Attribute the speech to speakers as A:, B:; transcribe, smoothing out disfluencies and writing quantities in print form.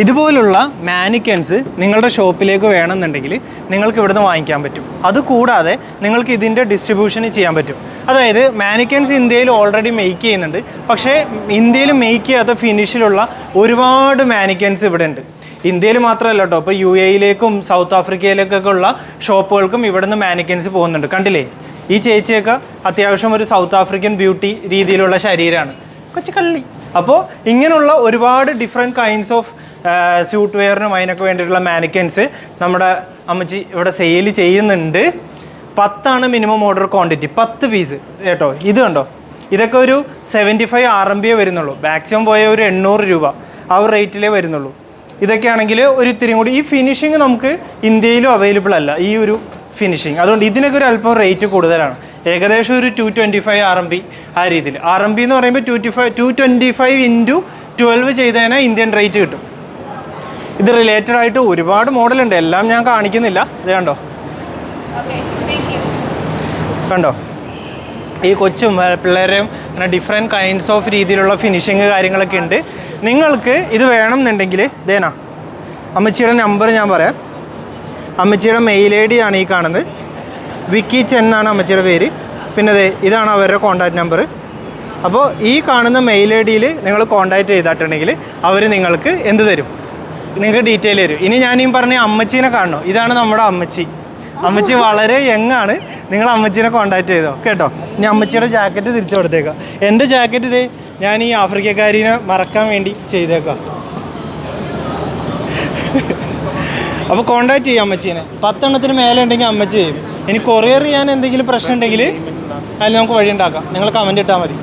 A: ഇതുപോലുള്ള മാനിക്കൻസ് നിങ്ങളുടെ ഷോപ്പിലേക്ക് വേണമെന്നുണ്ടെങ്കിൽ നിങ്ങൾക്ക് ഇവിടുന്ന് വാങ്ങിക്കാൻ പറ്റും. അതുകൂടാതെ നിങ്ങൾക്ക് ഇതിൻ്റെ ഡിസ്ട്രിബ്യൂഷൻ ചെയ്യാൻ പറ്റും. അതായത് മാനിക്കൻസ് ഇന്ത്യയിൽ ഓൾറെഡി മെയ്ക്ക് ചെയ്യുന്നുണ്ട്. പക്ഷേ ഇന്ത്യയിൽ മെയ്ക്ക് ചെയ്യാത്ത ഫിനിഷിലുള്ള ഒരുപാട് മാനിക്കൻസ് ഇവിടെ ഉണ്ട്. ഇന്ത്യയിൽ മാത്രമല്ല കേട്ടോ, ഇപ്പോൾ UAE-യിലേക്കും സൗത്ത് ആഫ്രിക്കയിലേക്കൊക്കെ ഉള്ള ഷോപ്പുകൾക്കും ഇവിടുന്ന് മാനിക്കൻസ് പോകുന്നുണ്ട്. കണ്ടില്ലേ, ഈ ചേച്ചിയൊക്കെ അത്യാവശ്യം ഒരു സൗത്ത് ആഫ്രിക്കൻ ബ്യൂട്ടി രീതിയിലുള്ള ശരീരമാണ്, കൊച്ചു കള്ളി. അപ്പോൾ ഇങ്ങനെയുള്ള ഒരുപാട് ഡിഫറെൻറ്റ് കൈൻഡ്സ് ഓഫ് സ്യൂട്ട് വെയറിനും അതിനൊക്കെ വേണ്ടിയിട്ടുള്ള മാനിക്കൻസ് നമ്മുടെ അമ്മച്ചി ഇവിടെ സെയിൽ ചെയ്യുന്നുണ്ട്. 10 മിനിമം ഓർഡർ ക്വാണ്ടിറ്റി, 10 പീസ് കേട്ടോ. ഇത് കണ്ടോ, ഇതൊക്കെ ഒരു 75 RMB വരുന്നുള്ളൂ. മാക്സിമം പോയ ഒരു 800 രൂപ ആ ഒരു റേറ്റിലേ വരുന്നുള്ളൂ. ഇതൊക്കെ ആണെങ്കിൽ ഒരു ഇത്തിരിയും കൂടി, ഈ ഫിനിഷിങ് നമുക്ക് ഇന്ത്യയിലും അവൈലബിൾ അല്ല ഈ ഒരു ഫിനിഷിങ്. അതുകൊണ്ട് ഇതിനൊക്കെ ഒരു അല്പം റേറ്റ് കൂടുതലാണ്. ഏകദേശം ഒരു 225 RMB ആ രീതിയിൽ. RMB എന്ന് പറയുമ്പോൾ 225 × 12 ചെയ്തതിനാൽ ഇന്ത്യൻ റേറ്റ് കിട്ടും. ഇത് റിലേറ്റഡ് ആയിട്ട് ഒരുപാട് മോഡലുണ്ട്, എല്ലാം ഞാൻ കാണിക്കുന്നില്ല. ഇത് കണ്ടോ, കണ്ടോ ഈ കൊച്ചും പിള്ളേരെയും അങ്ങനെ ഡിഫറെൻറ്റ് കൈൻഡ്സ് ഓഫ് രീതിയിലുള്ള ഫിനിഷിങ് കാര്യങ്ങളൊക്കെ ഉണ്ട്. നിങ്ങൾക്ക് ഇത് വേണമെന്നുണ്ടെങ്കിൽ ദേനാ അമ്മച്ചിയുടെ നമ്പർ ഞാൻ പറയാം. അമ്മച്ചിയുടെ മെയിൽ ID ആണ് ഈ കാണുന്നത്. വിക്കി ചെൻ എന്നാണ് അമ്മച്ചിയുടെ പേര്. പിന്നെ ഇതാണ് അവരുടെ കോൺടാക്റ്റ് നമ്പർ. അപ്പോൾ ഈ കാണുന്ന മെയിൽ ID-യിൽ നിങ്ങൾ കോൺടാക്റ്റ് ചെയ്തിട്ടുണ്ടെങ്കിൽ അവർ നിങ്ങൾക്ക് എന്ത് തരും, നിങ്ങൾക്ക് ഡീറ്റെയിൽ തരും. ഇനി ഞാനീ പറഞ്ഞ അമ്മച്ചീനെ കാണണോ, ഇതാണ് നമ്മുടെ അമ്മച്ചി. അമ്മച്ചി വളരെ യങ്ങാണ്. നിങ്ങൾ അമ്മച്ചീനെ കോൺടാക്റ്റ് ചെയ്തോ കേട്ടോ. ഇനി അമ്മച്ചിയുടെ ജാക്കറ്റ് തിരിച്ചു കൊടുത്തേക്കാം. എൻ്റെ ജാക്കറ്റ് ഇതേ ഞാൻ ഈ ആഫ്രിക്കക്കാരിനെ മറക്കാൻ വേണ്ടി ചെയ്തേക്കാം. അപ്പോൾ കോൺടാക്റ്റ് ചെയ്യാം അമ്മച്ചീനെ. 10 എണ്ണത്തിന് മേലെ ഉണ്ടെങ്കിൽ അമ്മച്ചി ചെയ്യും. ഇനി കൊറിയർ ചെയ്യാൻ എന്തെങ്കിലും പ്രശ്നം ഉണ്ടെങ്കിൽ അതിൽ നമുക്ക് വഴി ഉണ്ടാക്കാം. നിങ്ങൾ കമൻറ്റ് ഇട്ടാൽ മതി.